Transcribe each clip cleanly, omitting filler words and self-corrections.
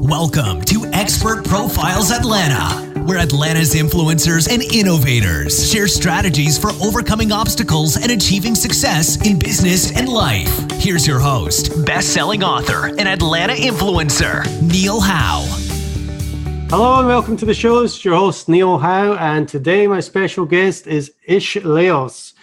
Welcome to Expert Profiles Atlanta, where Atlanta's influencers and innovators share strategies for overcoming obstacles and achieving success in business and life. Here's your host, best-selling author and Atlanta influencer, Neil Howe. Hello and welcome to the show. This is your host, Neil Howe, and today my special guest is Ish Laos.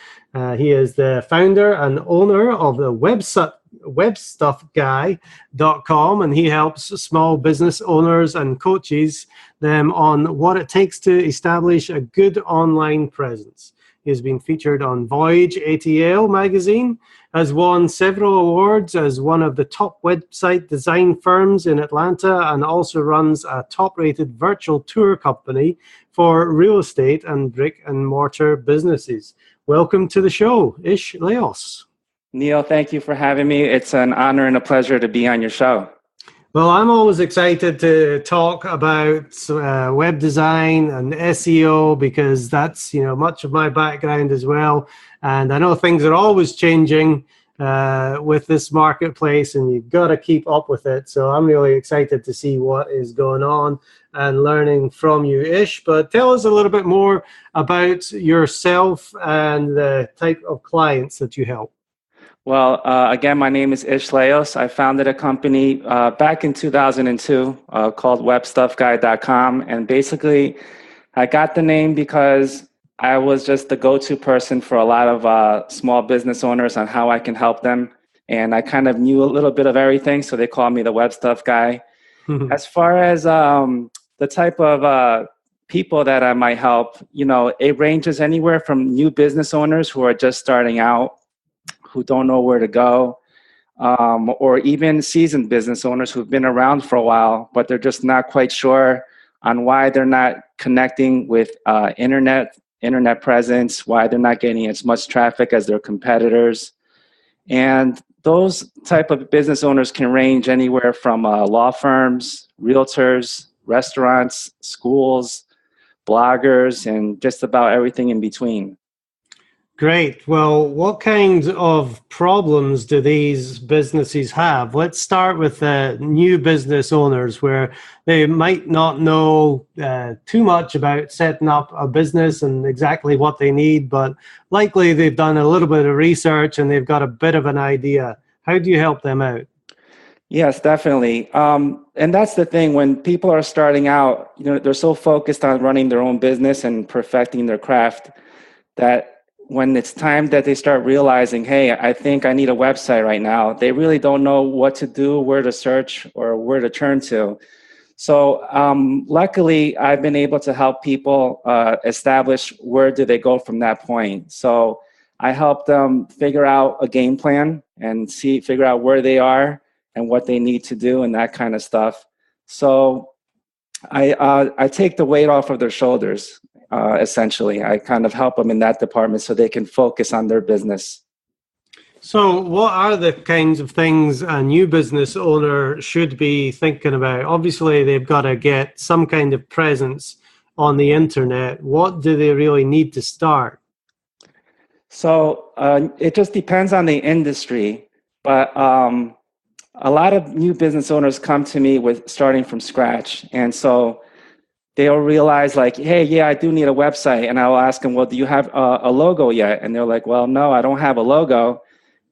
He is the founder and owner of the WebStuffGuy.com, and he helps small business owners and coaches them on what it takes to establish a good online presence. He has been featured on Voyage ATL magazine, has won several awards as one of the top website design firms in Atlanta, and also runs a top-rated virtual tour company for real estate and brick and mortar businesses. Welcome to the show, Ish Laos. Neil, thank you for having me. It's an honor and a pleasure to be on your show. Well, I'm always excited to talk about web design and SEO because that's, much of my background as well. And I know things are always changing with this marketplace, and you've got to keep up with it. So I'm really excited to see what is going on and learning from you, Ish. But tell us a little bit more about yourself and the type of clients that you help. Well, again, my name is Ish Laos. I founded a company back in 2002 called WebStuffGuy.com. And basically, I got the name because I was just the go-to person for a lot of small business owners on how I can help them. And I kind of knew a little bit of everything, so they called me the Web Stuff Guy. As far as the type of people that I might help, it ranges anywhere from new business owners who are just starting out, who don't know where to go, or even seasoned business owners who've been around for a while, but they're just not quite sure on why they're not connecting with internet presence, why they're not getting as much traffic as their competitors. And those type of business owners can range anywhere from law firms, realtors, restaurants, schools, bloggers, and just about everything in between. Great. Well, what kinds of problems do these businesses have? Let's start with new business owners where they might not know too much about setting up a business and exactly what they need, but likely they've done a little bit of research and they've got a bit of an idea. How do you help them out? Yes, definitely. And that's the thing, when people are starting out, they're so focused on running their own business and perfecting their craft that when it's time that they start realizing, hey, I think I need a website right now, they really don't know what to do, where to search, or where to turn to. So luckily, I've been able to help people establish where do they go from that point. So I help them figure out a game plan and figure out where they are and what they need to do and that kind of stuff. So I take the weight off of their shoulders. Essentially, I kind of help them in that department so they can focus on their business. So what are the kinds of things a new business owner should be thinking about? Obviously, they've got to get some kind of presence on the internet. What do they really need to start? So it just depends on the industry, but a lot of new business owners come to me with starting from scratch. And so they'll realize like, hey, yeah, I do need a website. And I'll ask them, well, do you have a logo yet? And they're like, well, no, I don't have a logo.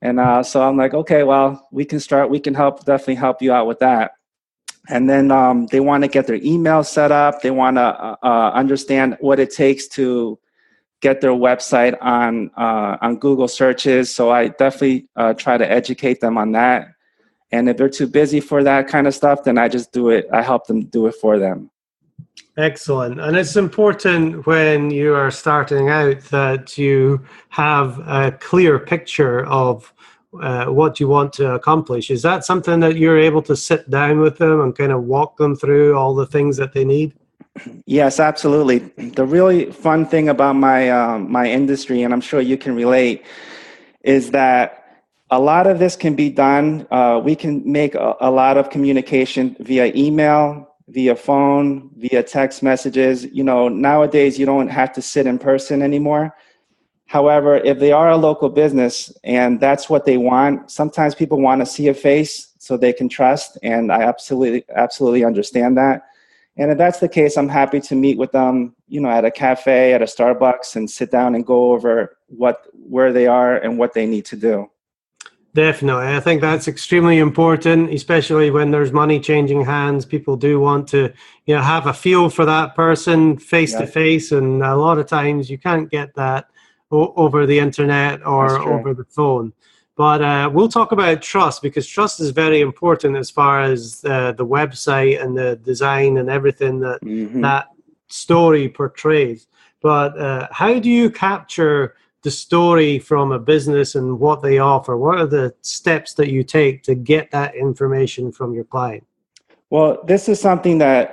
And so I'm like, okay, well, we can definitely help you out with that. And then they want to get their email set up. They want to understand what it takes to get their website on Google searches. So I definitely try to educate them on that. And if they're too busy for that kind of stuff, then I just do it. I help them do it for them. Excellent. And it's important when you are starting out that you have a clear picture of what you want to accomplish. Is that something that you're able to sit down with them and kind of walk them through all the things that they need? Yes, absolutely. The really fun thing about my industry, and I'm sure you can relate, is that a lot of this can be done. We can make a lot of communication via email, via phone, via text messages. Nowadays you don't have to sit in person anymore. However, if they are a local business and that's what they want, sometimes people want to see a face so they can trust, and I absolutely understand that. And if that's the case, I'm happy to meet with them, at a cafe, at a Starbucks, and sit down and go over where they are and what they need to do. Definitely. I think that's extremely important, especially when there's money changing hands. People do want to, have a feel for that person face to face. And a lot of times you can't get that over the internet or over the phone. But we'll talk about trust, because trust is very important as far as the website and the design and everything that that story portrays. But how do you capture the story from a business and what they offer? What are the steps that you take to get that information from your client? Well, this is something that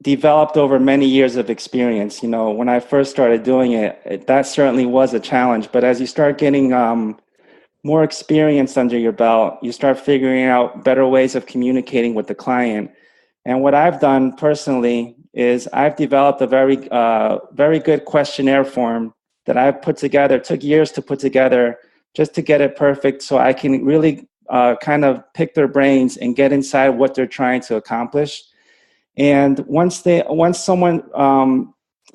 developed over many years of experience. When I first started doing it, that certainly was a challenge. But as you start getting more experience under your belt, you start figuring out better ways of communicating with the client. And what I've done personally is I've developed a very good questionnaire form that I've put together. It took years to put together just to get it perfect, so I can really kind of pick their brains and get inside what they're trying to accomplish. And once someone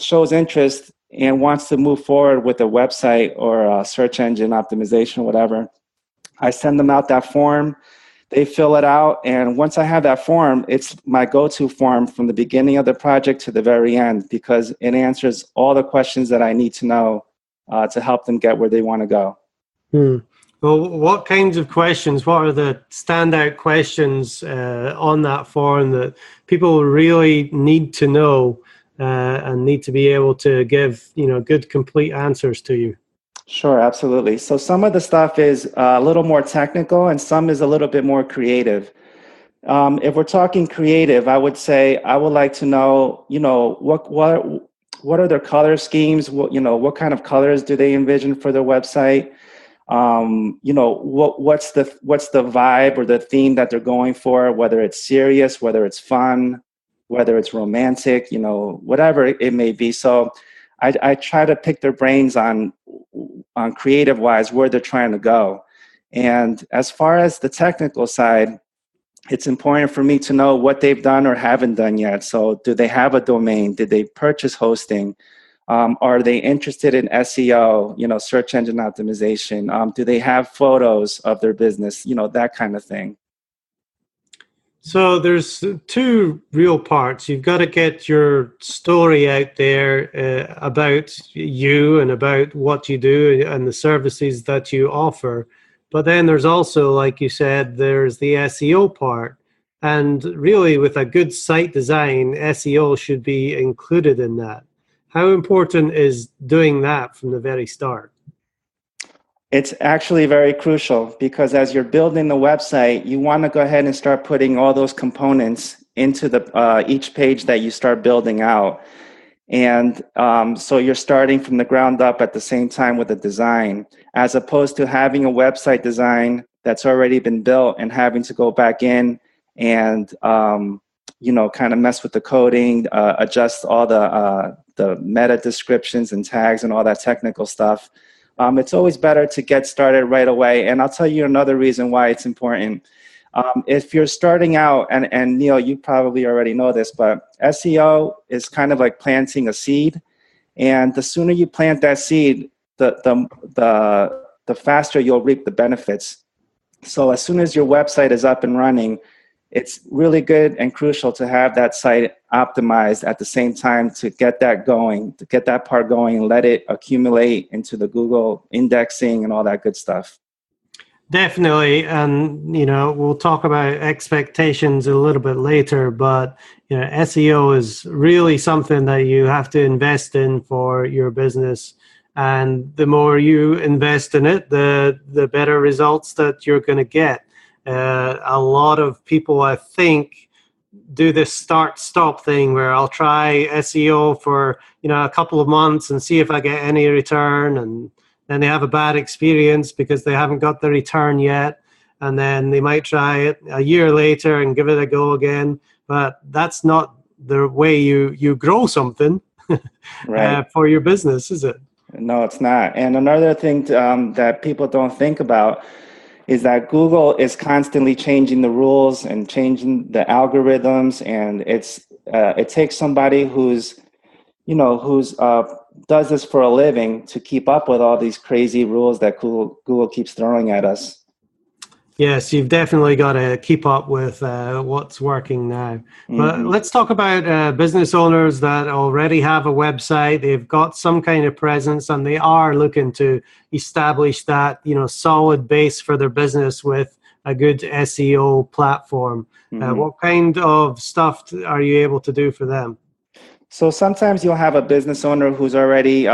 shows interest and wants to move forward with a website or a search engine optimization, whatever, I send them out that form. They fill it out, and once I have that form, it's my go-to form from the beginning of the project to the very end, because it answers all the questions that I need to know to help them get where they want to go. Well, what kinds of questions, what are the standout questions on that form that people really need to know and need to be able to give, good, complete answers to you? Sure, absolutely. So some of the stuff is a little more technical and some is a little bit more creative. If we're talking creative, I would say I would like to know, what are their color schemes? What kind of colors do they envision for their website? What's the vibe or the theme that they're going for? Whether it's serious, whether it's fun, whether it's romantic, whatever it may be. So I try to pick their brains on creative wise where they're trying to go. And as far as the technical side, it's important for me to know what they've done or haven't done yet. So do they have a domain? Did they purchase hosting? Are they interested in SEO, search engine optimization? Do they have photos of their business? That kind of thing. So there's two real parts. You've got to get your story out there about you and about what you do and the services that you offer. But then there's also, like you said, there's the SEO part. And really, with a good site design, SEO should be included in that. How important is doing that from the very start? It's actually very crucial, because as you're building the website, you want to go ahead and start putting all those components into the each page that you start building out. And so you're starting from the ground up at the same time with the design, as opposed to having a website design that's already been built and having to go back in and kind of mess with the coding, adjust all the meta descriptions and tags and all that technical stuff. It's always better to get started right away. And I'll tell you another reason why it's important. If you're starting out, and Neil, you probably already know this, but SEO is kind of like planting a seed. And the sooner you plant that seed, the faster you'll reap the benefits. So as soon as your website is up and running, it's really good and crucial to have that site optimized at the same time to get that going, to get that part going and let it accumulate into the Google indexing and all that good stuff. Definitely. And, we'll talk about expectations a little bit later, but, SEO is really something that you have to invest in for your business. And the more you invest in it, the better results that you're going to get. A lot of people, I think, do this start-stop thing where I'll try SEO for, a couple of months and see if I get any return, and then they have a bad experience because they haven't got the return yet, and then they might try it a year later and give it a go again. But that's not the way you grow something right. For your business, is it? No, it's not. And another thing that people don't think about is that Google is constantly changing the rules and changing the algorithms, and it takes somebody who's does this for a living to keep up with all these crazy rules that Google keeps throwing at us. Yes, you've definitely got to keep up with what's working now. But let's talk about business owners that already have a website. They've got some kind of presence, and they are looking to establish that solid base for their business with a good SEO platform. What kind of stuff are you able to do for them? So sometimes you'll have a business owner who's already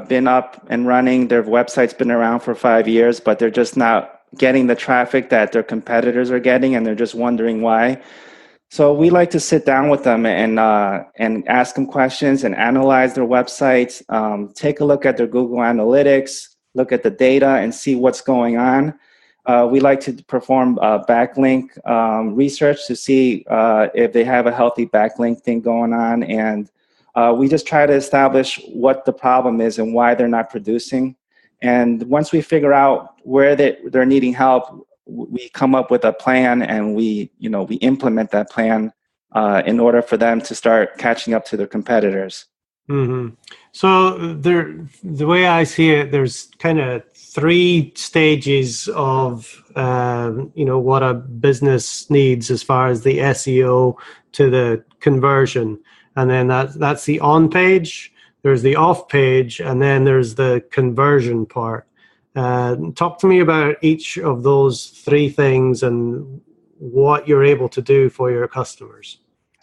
been up and running. Their website's been around for 5 years, but they're just not getting the traffic that their competitors are getting, and they're just wondering why. So we like to sit down with them and ask them questions and analyze their websites, take a look at their Google Analytics, look at the data and see what's going on. We like to perform backlink research to see if they have a healthy backlink thing going on. And we just try to establish what the problem is and why they're not producing. And once we figure out where they're needing help, we come up with a plan, and we implement that plan in order for them to start catching up to their competitors. Mm-hmm. So the way I see it, there's kind of 3 stages of what a business needs as far as the SEO to the conversion, and then that's the on page. There's the off page, and then there's the conversion part. Talk to me about each of those 3 things and what you're able to do for your customers.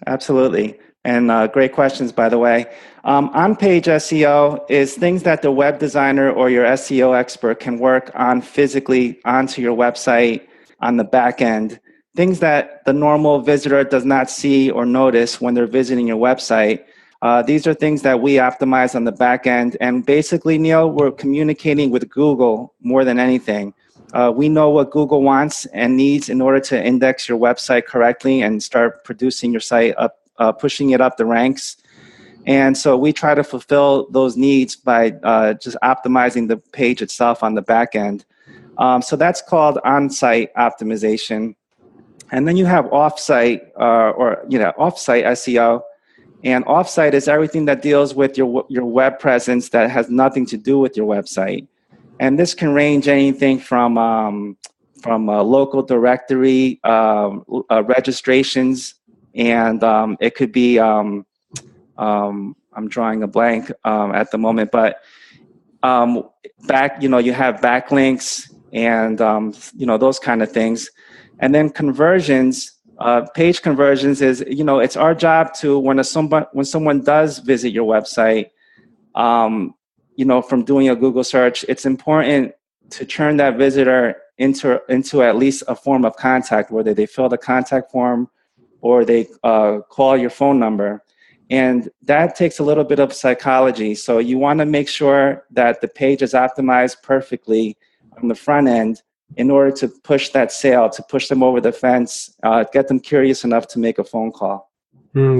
Absolutely. And great questions, by the way. On-page SEO is things that the web designer or your SEO expert can work on physically onto your website on the back end. Things that the normal visitor does not see or notice when they're visiting your website. These are things that we optimize on the back end. And basically, Neil, we're communicating with Google more than anything. We know what Google wants and needs in order to index your website correctly and start producing your site up, pushing it up the ranks. And so we try to fulfill those needs by just optimizing the page itself on the back end. So that's called on-site optimization. And then you have off-site off-site SEO. And offsite is everything that deals with your web presence that has nothing to do with your website. And this can range anything from local directory registrations, and it could be I'm drawing a blank at the moment, but you have backlinks and those kind of things, and then conversions. Page conversions is, it's our job to, when someone does visit your website, from doing a Google search, it's important to turn that visitor into at least a form of contact, whether they fill the contact form or they call your phone number. And that takes a little bit of psychology. So you want to make sure that the page is optimized perfectly on the front end in order to push that sale, to push them over the fence, get them curious enough to make a phone call.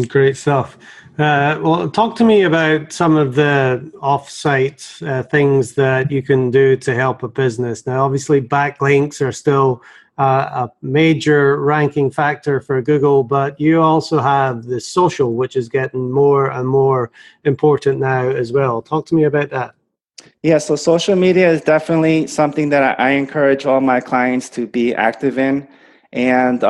Great stuff. Well, talk to me about some of the off-site things that you can do to help a business. Now, obviously, backlinks are still a major ranking factor for Google, but you also have the social, which is getting more and more important now as well. Talk to me about that. Yeah, so social media is definitely something that I encourage all my clients to be active in. And,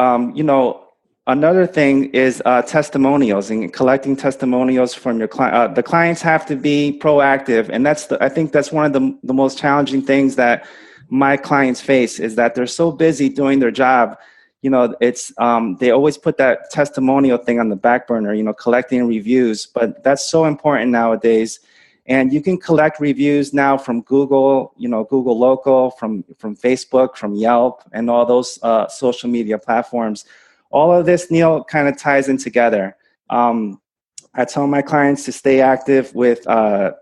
another thing is testimonials and collecting testimonials from your client. The clients have to be proactive. And I think that's one of the most challenging things that my clients face, is that they're so busy doing their job. They always put that testimonial thing on the back burner, collecting reviews. But that's so important nowadays. And you can collect reviews now from Google, Google Local, from Facebook, from Yelp, and all those social media platforms. All of this, Neil, kind of ties in together. I tell my clients to stay active with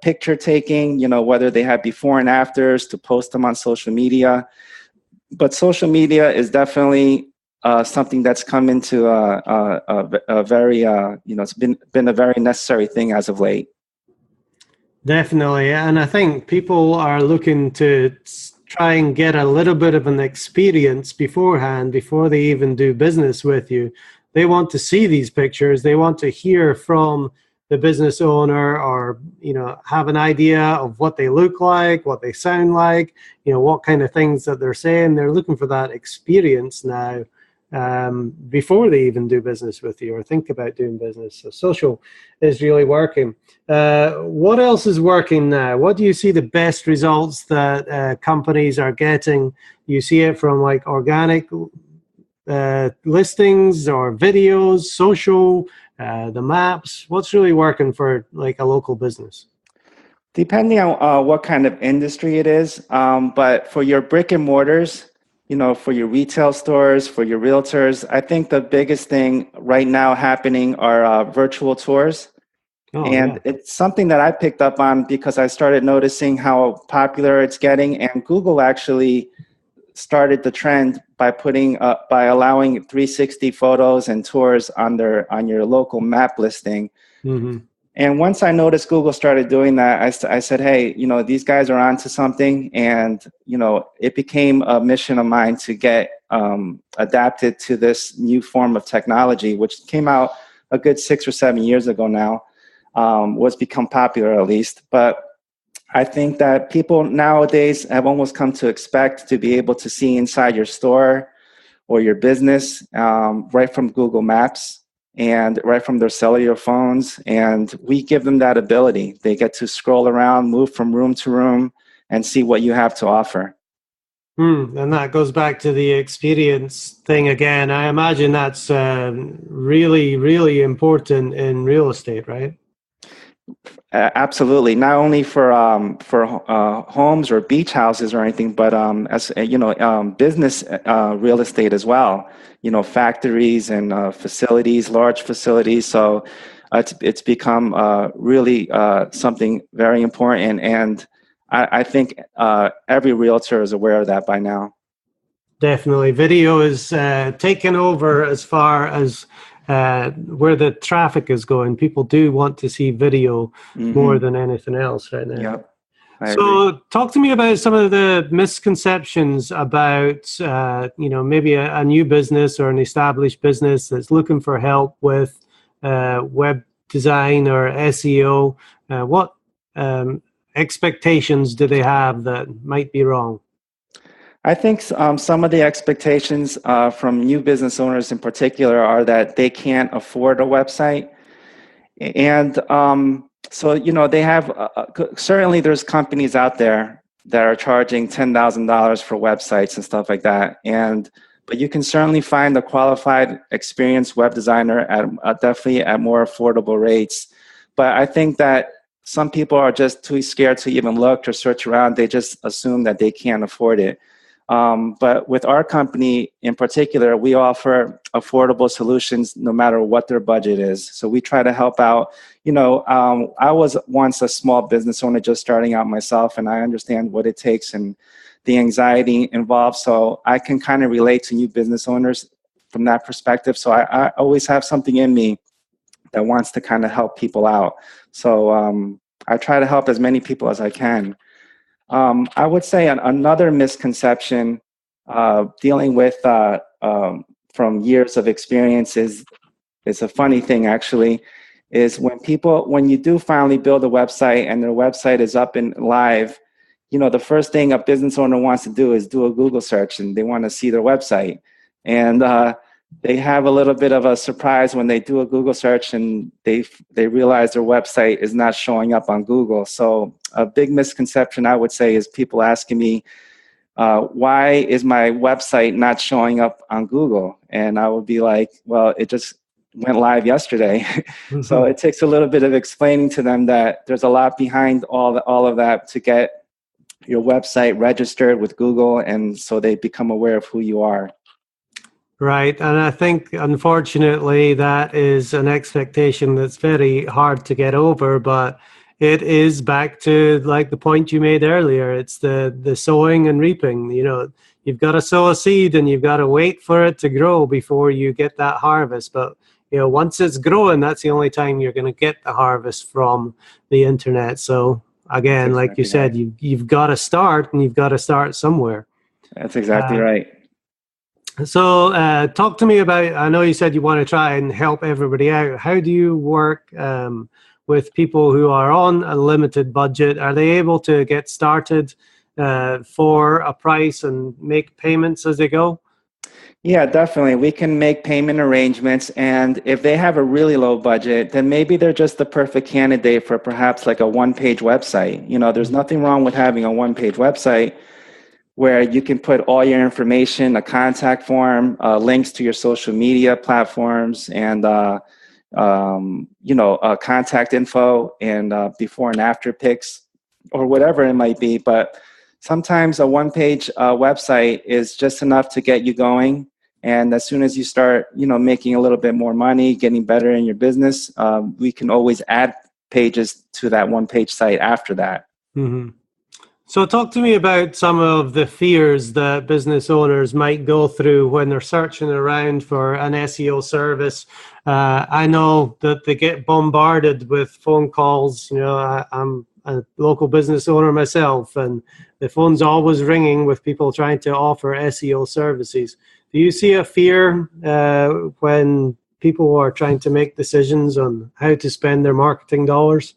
picture taking, whether they have before and afters, to post them on social media. But social media is definitely something that's come into a very, it's been a very necessary thing as of late. Definitely. And I think people are looking to try and get a little bit of an experience beforehand before they even do business with you. They want to see these pictures. They want to hear from the business owner, or, have an idea of what they look like, what they sound like, what kind of things that they're saying. They're looking for that experience now, before they even do business with you or think about doing business. So social is really working. What else is working now? What do you see the best results that companies are getting? You see it from like organic listings or videos, social, the maps? What's really working for like a local business? Depending on what kind of industry it is, but for your brick and mortars, for your retail stores, for your realtors, I think the biggest thing right now happening are virtual tours. Oh, And yeah. it's something that I picked up on because I started noticing how popular it's getting. And Google actually started the trend by allowing 360 photos and tours on your local map listing. Mm-hmm. And once I noticed Google started doing that, I said, hey, these guys are onto something. And, it became a mission of mine to get adapted to this new form of technology, which came out a good 6 or 7 years ago now, was become popular at least. But I think that people nowadays have almost come to expect to be able to see inside your store or your business right from Google Maps and right from their cellular phones. And we give them that ability. They get to scroll around, move from room to room, and see what you have to offer. And that goes back to the experience thing again. I imagine that's really, really important in real estate, right? Absolutely, not only for homes or beach houses or anything, but as business real estate as well. Factories and facilities, large facilities. So it's become really something very important, and I think every realtor is aware of that by now. Definitely. Video is taken over as far as where the traffic is going. People do want to see video more than anything else right now. Yep, I agree. So talk to me about some of the misconceptions about, maybe a new business or an established business that's looking for help with web design or SEO. What expectations do they have that might be wrong? I think some of the expectations from new business owners in particular are that they can't afford a website. And so, they have, certainly there's companies out there that are charging $10,000 for websites and stuff like that. But you can certainly find a qualified, experienced web designer at definitely at more affordable rates. But I think that some people are just too scared to even look or search around. They just assume that they can't afford it. But with our company in particular, we offer affordable solutions no matter what their budget is. So we try to help out. I was once a small business owner just starting out myself, and I understand what it takes and the anxiety involved. So I can kind of relate to new business owners from that perspective. So I always have something in me that wants to kind of help people out. So I try to help as many people as I can. I would say another misconception dealing with from years of experience is a funny thing actually, is when you do finally build a website and their website is up and live, the first thing a business owner wants to do is do a Google search, and they want to see their website. And they have a little bit of a surprise when they do a Google search and they realize their website is not showing up on Google. So a big misconception, I would say, is people asking me, why is my website not showing up on Google? And I would be like, well, it just went live yesterday. Mm-hmm. So it takes a little bit of explaining to them that there's a lot behind all of that to get your website registered with Google, and so they become aware of who you are. Right. And I think, unfortunately, that is an expectation that's very hard to get over. But it is back to like the point you made earlier. It's the sowing and reaping. You've got to sow a seed and you've got to wait for it to grow before you get that harvest. But, once it's growing, that's the only time you're going to get the harvest from the internet. So again, That's like you exactly said, right. you've got to start, and you've got to start somewhere. That's exactly Uh, right. so talk to me about, I know you said you want to try and help everybody out. How do you work with people who are on a limited budget? Are they able to get started for a price and make payments as they go? Yeah, definitely. We can make payment arrangements. And if they have a really low budget, then maybe they're just the perfect candidate for perhaps like a one-page website. There's nothing wrong with having a one-page website where you can put all your information, a contact form, links to your social media platforms, and contact info and before and after pics or whatever it might be. But sometimes a one-page website is just enough to get you going. And as soon as you start, making a little bit more money, getting better in your business, we can always add pages to that one-page site after that. Mm-hmm. So talk to me about some of the fears that business owners might go through when they're searching around for an SEO service. I know that they get bombarded with phone calls. I'm a local business owner myself, and the phone's always ringing with people trying to offer SEO services. Do you see a fear when people are trying to make decisions on how to spend their marketing dollars?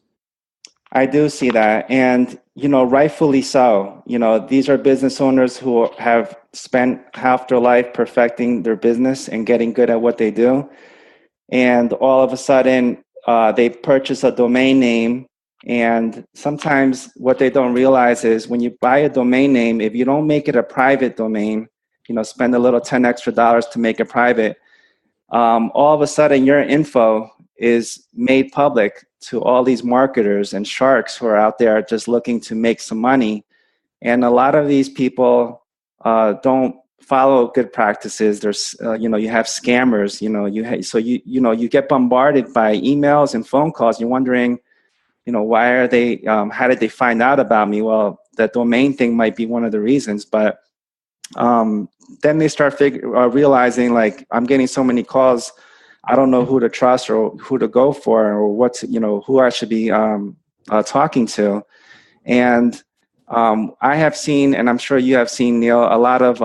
I do see that. And, rightfully so. These are business owners who have spent half their life perfecting their business and getting good at what they do. And all of a sudden, they purchase a domain name. And sometimes what they don't realize is when you buy a domain name, if you don't make it a private domain, spend a little 10 extra dollars to make it private, all of a sudden your info is made public to all these marketers and sharks who are out there just looking to make some money. And a lot of these people don't follow good practices. There's, you have scammers. You get bombarded by emails and phone calls. You're wondering, why are they? How did they find out about me? Well, the domain thing might be one of the reasons, but then they start realizing, like, I'm getting so many calls, I don't know who to trust or who to go for or who I should be talking to. And I have seen, and I'm sure you have seen, Neil, a lot of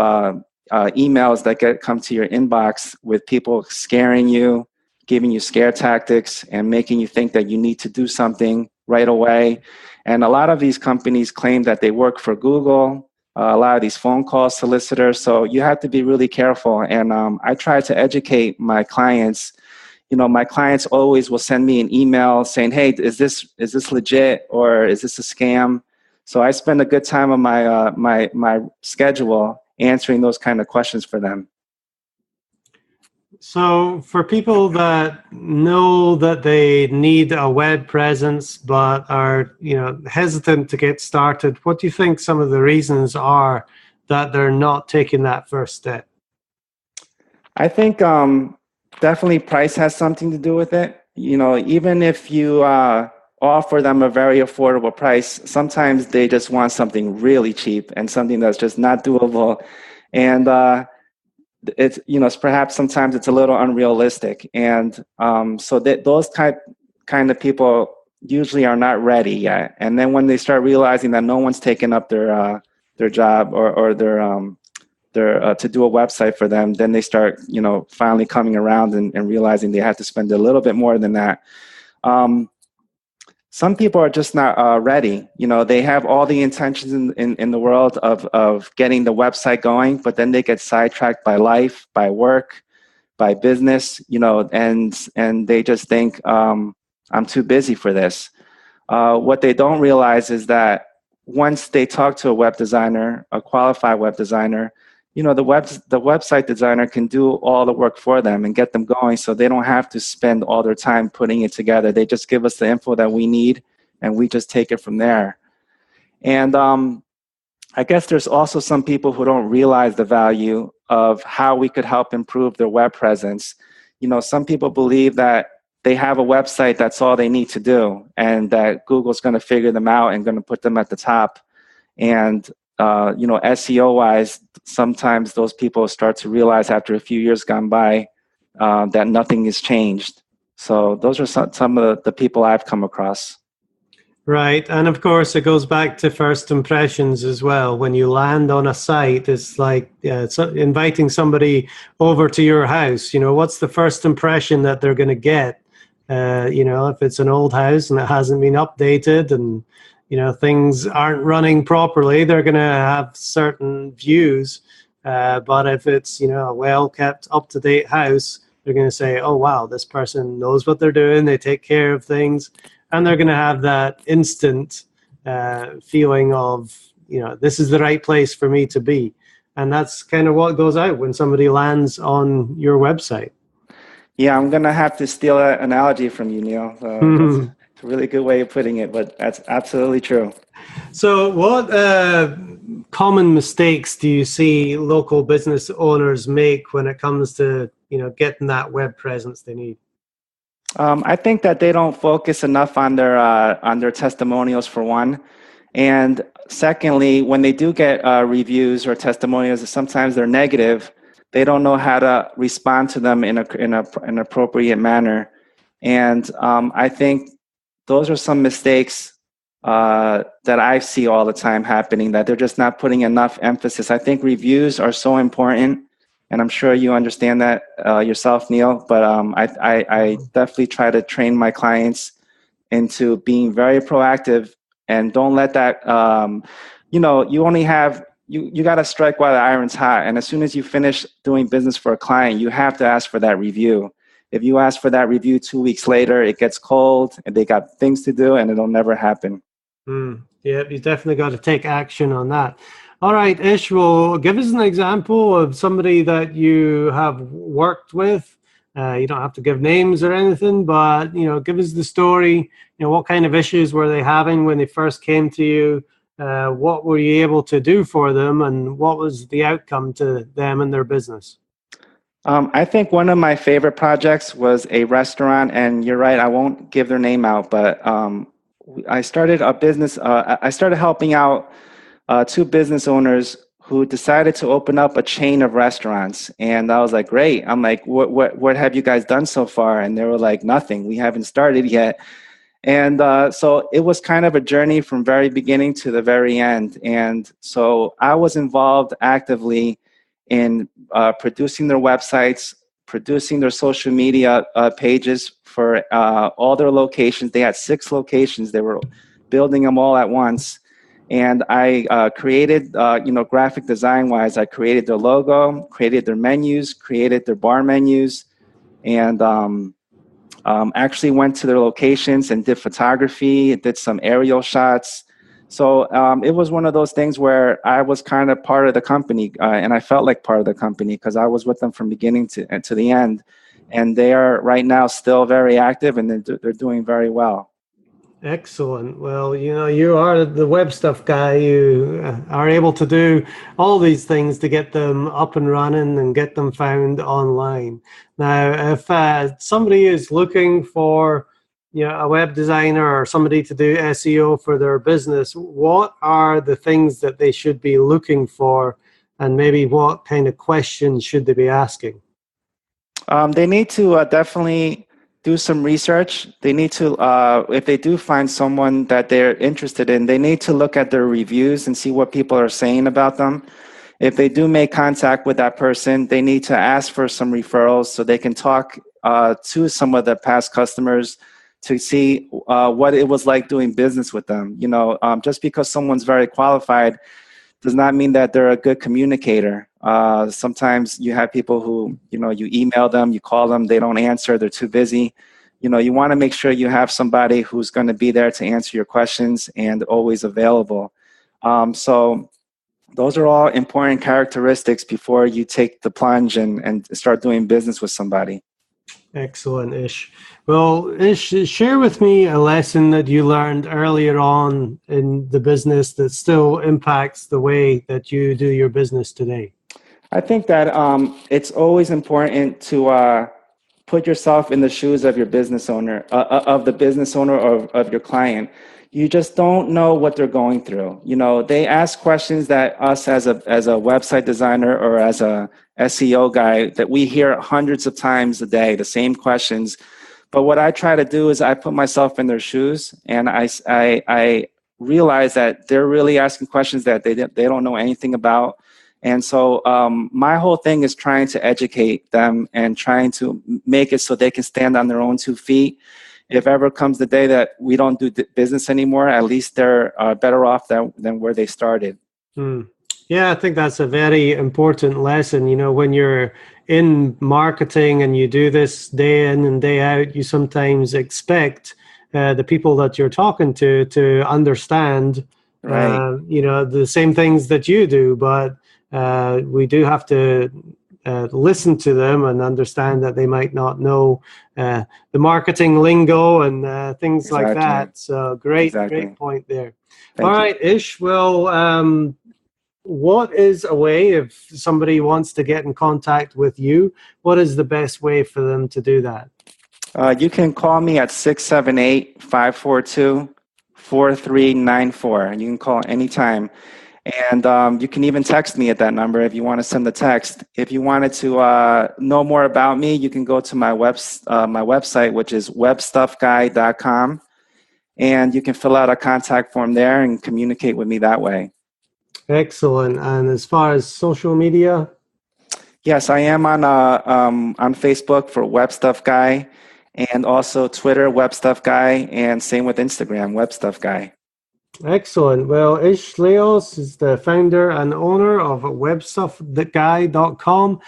emails that come to your inbox with people scaring you, giving you scare tactics, and making you think that you need to do something right away. And a lot of these companies claim that they work for Google. A lot of these phone call solicitors. So you have to be really careful. And I try to educate my clients. My clients always will send me an email saying, "Hey, is this legit or is this a scam?" So I spend a good time on my schedule answering those kind of questions for them. So for people that know that they need a web presence but are, hesitant to get started, what do you think some of the reasons are that they're not taking that first step? I think definitely price has something to do with it. Even if you offer them a very affordable price, sometimes they just want something really cheap and something that's just not doable. And it's perhaps sometimes it's a little unrealistic, and so that those kind of people usually are not ready yet. And then when they start realizing that no one's taking up their job or their to do a website for them, then they start finally coming around and realizing they have to spend a little bit more than that. Some people are just not ready. They have all the intentions in the world of getting the website going, but then they get sidetracked by life, by work, by business, and they just think, I'm too busy for this. What they don't realize is that once they talk to a web designer, a qualified web designer, the website designer can do all the work for them and get them going, so they don't have to spend all their time putting it together. They just give us the info that we need, and we just take it from there. And I guess there's also some people who don't realize the value of how we could help improve their web presence. Some people believe that they have a website, that's all they need to do, and that Google's going to figure them out and going to put them at the top. And SEO-wise, sometimes those people start to realize after a few years gone by that nothing has changed. So those are some of the people I've come across. Right. And of course, it goes back to first impressions as well. When you land on a site, it's like inviting somebody over to your house. What's the first impression that they're going to get? If it's an old house and it hasn't been updated and, things aren't running properly, they're going to have certain views. But if it's, a well-kept, up-to-date house, they're going to say, oh, wow, this person knows what they're doing. They take care of things. And they're going to have that instant feeling of, this is the right place for me to be. And that's kind of what goes out when somebody lands on your website. Yeah, I'm going to have to steal that analogy from you, Neil. That's a really good way of putting it, but that's absolutely true. So what common mistakes do you see local business owners make when it comes to, getting that web presence they need? I think that they don't focus enough on their testimonials, for one, and secondly, when they do get reviews or testimonials, sometimes they're negative. They don't know how to respond to them in an appropriate manner, and I think those are some mistakes that I see all the time happening. That they're just not putting enough emphasis. I think reviews are so important. And I'm sure you understand that yourself, Neil. But I definitely try to train my clients into being very proactive, and don't let that. You only have you got to strike while the iron's hot. And as soon as you finish doing business for a client, you have to ask for that review. If you ask for that review 2 weeks later, it gets cold, and they got things to do, and it'll never happen. Yeah, you definitely got to take action on that. All right, Ish, well, give us an example of somebody that you have worked with. You don't have to give names or anything, but, give us the story. What kind of issues were they having when they first came to you? What were you able to do for them, and what was the outcome to them and their business? I think one of my favorite projects was a restaurant, and you're right, I won't give their name out, but I started a business. I started helping out two business owners who decided to open up a chain of restaurants. And I was like, great. I'm like, what have you guys done so far? And they were like, nothing. We haven't started yet. And so it was kind of a journey from very beginning to the very end. And so I was involved actively in producing their websites, producing their social media pages for all their locations. They had 6 locations. They were building them all at once. And I created, graphic design-wise, I created their logo, created their menus, created their bar menus, and actually went to their locations and did photography, did some aerial shots. So it was one of those things where I was kind of part of the company, and I felt like part of the company because I was with them from beginning to the end. And they are right now still very active, and they're doing very well. Excellent. Well, you are the web stuff guy. You are able to do all these things to get them up and running and get them found online. Now, if somebody is looking for a web designer or somebody to do SEO for their business, what are the things that they should be looking for, and maybe what kind of questions should they be asking? They need to definitely do some research. They need to, if they do find someone that they're interested in, they need to look at their reviews and see what people are saying about them. If they do make contact with that person, they need to ask for some referrals so they can talk to some of the past customers to see what it was like doing business with them. Just because someone's very qualified does not mean that they're a good communicator. Sometimes you have people who, you email them, you call them, they don't answer, they're too busy. You want to make sure you have somebody who's going to be there to answer your questions and always available. So those are all important characteristics before you take the plunge and start doing business with somebody. Excellent, Ish. Well, Ish, share with me a lesson that you learned earlier on in the business that still impacts the way that you do your business today. I think that it's always important to put yourself in the shoes of your business owner, of the business owner or of your client. You just don't know what they're going through. They ask questions that us as a website designer or as a SEO guy that we hear hundreds of times a day, the same questions. But what I try to do is I put myself in their shoes, and I realize that they're really asking questions that they don't know anything about. And so my whole thing is trying to educate them and trying to make it so they can stand on their own 2 feet. If ever comes the day that we don't do business anymore, at least they're better off than where they started. Yeah, I think that's a very important lesson. You know, when you're in marketing and you do this day in and day out, you sometimes expect the people that you're talking to understand, Right. you know, the same things that you do. But we do have to listen to them and understand that they might not know the marketing lingo and things like that. So great point there. All right, Ish. Well, what is a way, if somebody wants to get in contact with you, what is the best way for them to do that? You can call me at 678-542-4394. You can call anytime. And you can even text me at that number if you want to send the text. If you wanted to know more about me, you can go to my website, which is WebStuffGuy.com. And you can fill out a contact form there and communicate with me that way. Excellent. And as far as social media? Yes, I am on Facebook for WebStuffGuy, and also Twitter, WebStuffGuy, and same with Instagram, WebStuffGuy. Excellent. Well, Ish Laos is the founder and owner of WebStuffGuy.com.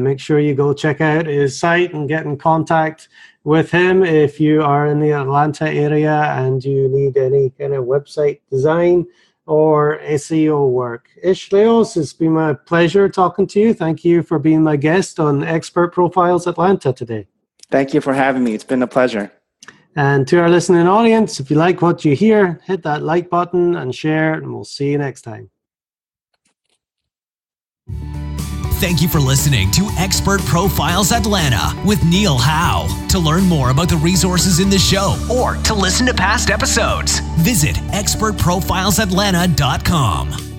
Make sure you go check out his site and get in contact with him if you are in the Atlanta area and you need any kind of website design or SEO work. Ish Laos, it's been my pleasure talking to you. Thank you for being my guest on Expert Profiles Atlanta today. Thank you for having me. It's been a pleasure. And to our listening audience, if you like what you hear, hit that like button and share, and we'll see you next time. Thank you for listening to Expert Profiles Atlanta with Neil Howe. To learn more about the resources in the show or to listen to past episodes, visit expertprofilesatlanta.com.